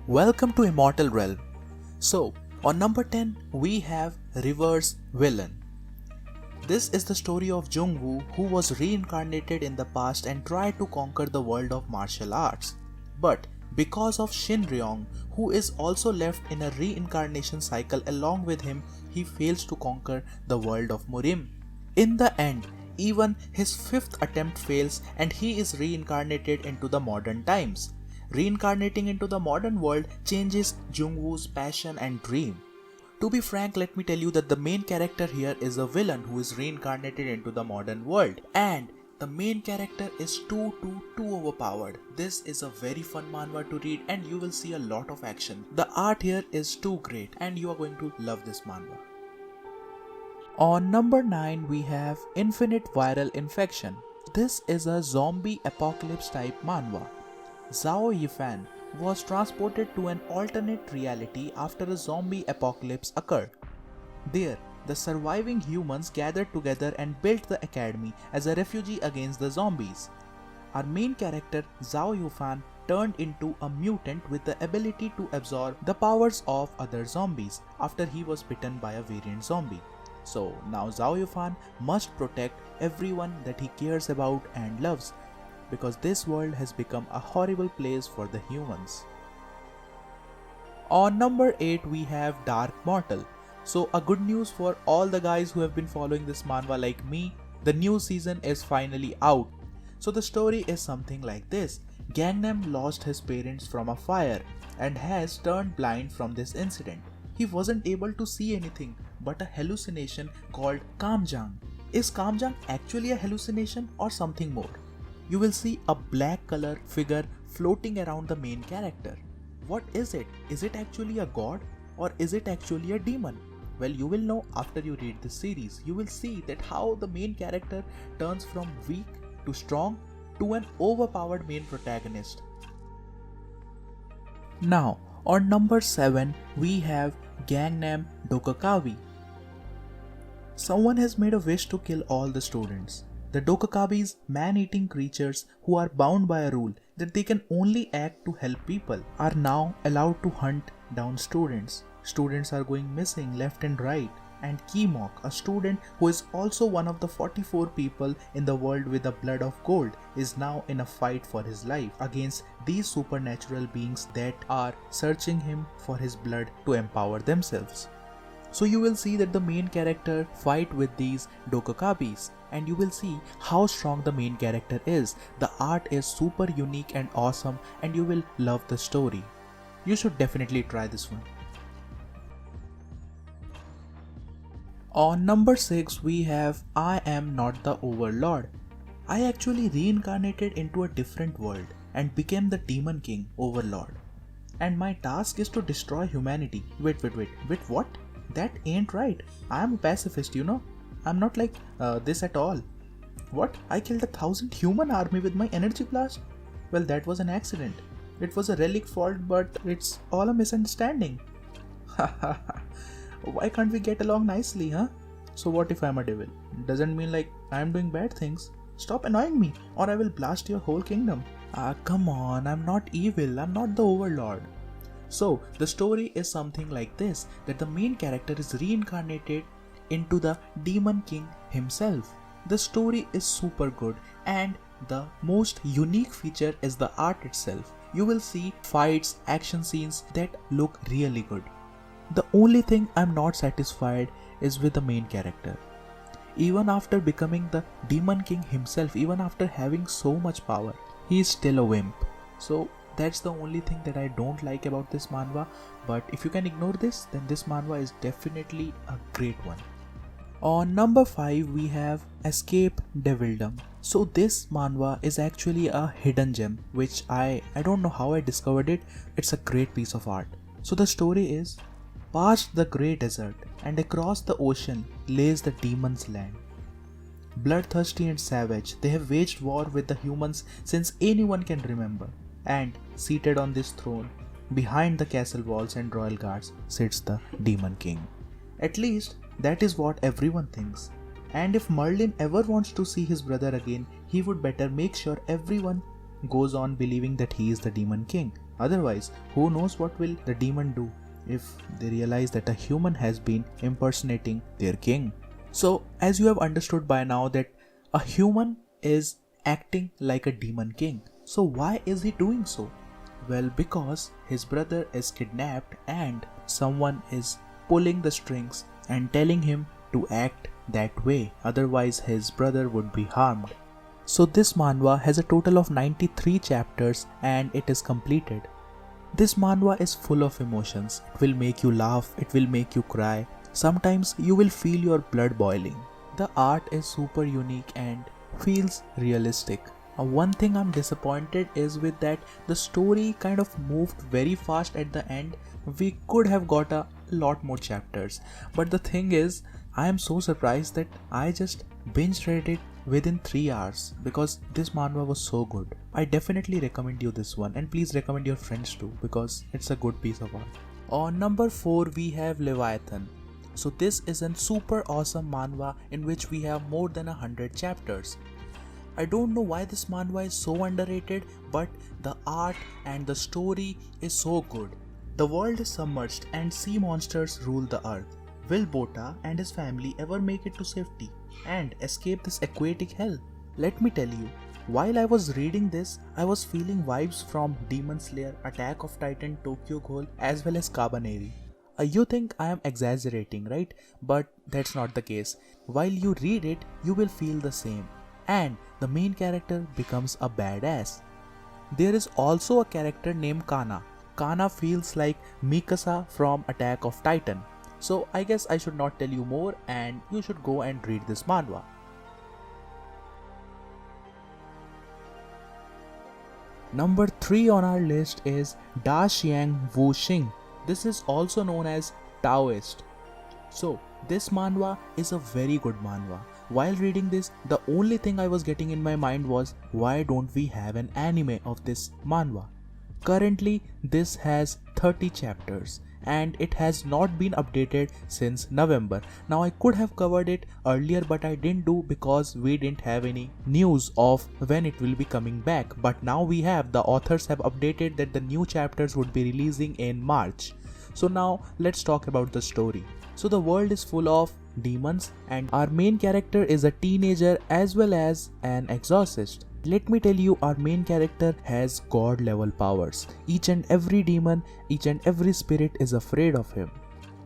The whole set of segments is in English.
Welcome to Immortal Realm. So, on number 10, we have Reverse Villain. This is the story of Jung-woo, who was reincarnated in the past and tried to conquer the world of martial arts. But because of Shin Ryong, who is also left in a reincarnation cycle along with him, he fails to conquer the world of Murim. In the end, even his fifth attempt fails and he is reincarnated into the modern times. Reincarnating into the modern world changes Jung-woo's passion and dream. To be frank, let me tell you that the main character here is a villain who is reincarnated into the modern world, and the main character is too overpowered. This is a very fun manhwa to read and you will see a lot of action. The art here is too great and you are going to love this manhwa. On number 9, we have Infinite Viral Infection. This is a zombie apocalypse type manhwa. Zhao Yifan was transported to an alternate reality after a zombie apocalypse occurred. There, the surviving humans gathered together and built the academy as a refugee against the zombies. Our main character, Zhao Yifan, turned into a mutant with the ability to absorb the powers of other zombies after he was bitten by a variant zombie. So now Zhao Yifan must protect everyone that he cares about and loves, because this world has become a horrible place for the humans. On number 8, we have Dark Mortal. So a good news for all the guys who have been following this manhwa like me, the new season is finally out. So the story is something like this. Gangnam lost his parents from a fire and has turned blind from this incident. He wasn't able to see anything but a hallucination called Kamjang. Is Kamjang actually a hallucination or something more? You will see a black color figure floating around the main character. What is it? Is it actually a god or is it actually a demon? Well, you will know after you read this series. You will see that how the main character turns from weak to strong to an overpowered main protagonist. Now, on number 7, we have Gangnam Dokkaebi. Someone has made a wish to kill all the students. The Dokkaebis, man-eating creatures who are bound by a rule that they can only act to help people, are now allowed to hunt down students. Students are going missing left and right, and Kimok, a student who is also one of the 44 people in the world with the blood of gold, is now in a fight for his life against these supernatural beings that are searching him for his blood to empower themselves. So you will see that the main character fight with these Dokkaebis, and you will see how strong the main character is. The art is super unique and awesome and you will love the story. You should definitely try this one. On number 6, we have I Am Not the Overlord. I actually reincarnated into a different world and became the Demon King Overlord. And my task is to destroy humanity. Wait, what? That ain't right. I am a pacifist, you know. I'm not like this at all. What? I killed 1,000 human army with my energy blast? Well, that was an accident. It was a relic fault, but it's all a misunderstanding. Why can't we get along nicely, huh? So what if I'm a devil? Doesn't mean like I'm doing bad things. Stop annoying me or I will blast your whole kingdom. Come on, I'm not evil. I'm not the overlord. So the story is something like this, that the main character is reincarnated into the Demon King himself. The story is super good and the most unique feature is the art itself. You will see fights, action scenes that look really good. The only thing I'm not satisfied is with the main character. Even after becoming the Demon King himself, even after having so much power, he is still a wimp. So that's the only thing that I don't like about this manhwa, but if you can ignore this, then this manhwa is definitely a great one. On number 5, we have Escape Devildom. So this manhwa is actually a hidden gem, which I don't know how I discovered it. It's a great piece of art. So the story is, past the grey desert and across the ocean lays the demons' land. Bloodthirsty and savage, they have waged war with the humans since anyone can remember. And seated on this throne, behind the castle walls and royal guards, sits the Demon King. At least that is what everyone thinks. And if Merlin ever wants to see his brother again, he would better make sure everyone goes on believing that he is the Demon King. Otherwise, who knows what will the demon do if they realize that a human has been impersonating their king. So as you have understood by now that a human is acting like a demon king. So why is he doing so? Well, because his brother is kidnapped and someone is pulling the strings and telling him to act that way, otherwise his brother would be harmed. So this manhwa has a total of 93 chapters and it is completed. This manhwa is full of emotions. It will make you laugh, it will make you cry. Sometimes you will feel your blood boiling. The art is super unique and feels realistic. One thing I'm disappointed is with that the story kind of moved very fast at the end. We could have got a lot more chapters. But the thing is, I am so surprised that I just binge read it within 3 hours because this manhwa was so good. I definitely recommend you this one, and please recommend your friends too because it's a good piece of art. On number 4 we have Leviathan. So this is a super awesome manhwa in which we have more than 100 chapters. I don't know why this manhwa is so underrated, but the art and the story is so good. The world is submerged and sea monsters rule the earth. Will Bota and his family ever make it to safety and escape this aquatic hell? Let me tell you, while I was reading this, I was feeling vibes from Demon Slayer, Attack of Titan, Tokyo Ghoul as well as Kabaneri. You think I am exaggerating, right? But that's not the case. While you read it, you will feel the same. And the main character becomes a badass. There is also a character named Kana. Kana feels like Mikasa from Attack of Titan. So I guess I should not tell you more and you should go and read this manhwa. Number 3 on our list is Da Xiang Wu Xing. This is also known as Taoist. So this manhwa is a very good manhwa. While reading this, the only thing I was getting in my mind was, why don't we have an anime of this manhwa? Currently this has 30 chapters and it has not been updated since November. Now I could have covered it earlier but I didn't do because we didn't have any news of when it will be coming back. But now we have, the authors have updated that the new chapters would be releasing in March. So now let's talk about the story. So the world is full of demons and our main character is a teenager as well as an exorcist. Let me tell you, our main character has god level powers. Each and every demon, each and every spirit is afraid of him.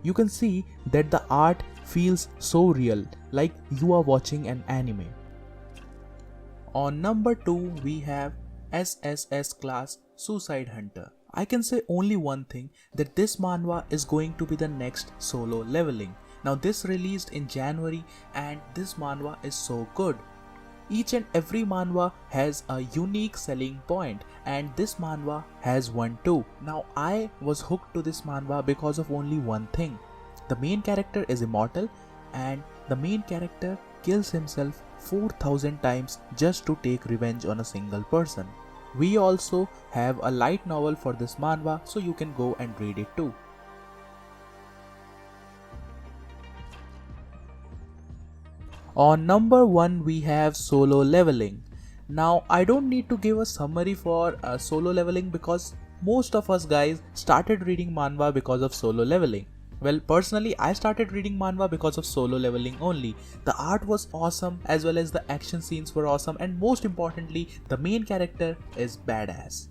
You can see that the art feels so real, like you are watching an anime. On number 2 we have SSS Class Suicide Hunter. I can say only one thing, that this manhwa is going to be the next Solo Leveling. Now this released in January and this manhwa is so good. Each and every manhwa has a unique selling point and this manhwa has one too. Now I was hooked to this manhwa because of only one thing. The main character is immortal and the main character kills himself 4,000 times just to take revenge on a single person. We also have a light novel for this manhwa, so you can go and read it too. On number 1 we have Solo Leveling. Now I don't need to give a summary for Solo Leveling because most of us guys started reading manhwa because of Solo Leveling. Well, personally I started reading manhwa because of Solo Leveling only. The art was awesome as well as the action scenes were awesome, and most importantly the main character is badass.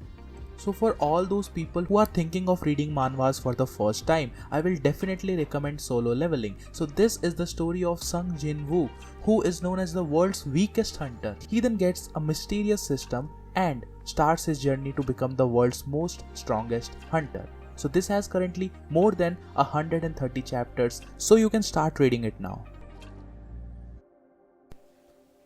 So for all those people who are thinking of reading manhwas for the first time, I will definitely recommend Solo Leveling. So this is the story of Sung Jin Woo, who is known as the world's weakest hunter. He then gets a mysterious system and starts his journey to become the world's most strongest hunter. So this has currently more than 130 chapters, so you can start reading it now.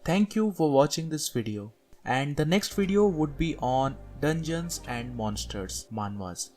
Thank you for watching this video, and the next video would be on Dungeons and Monsters manhwas.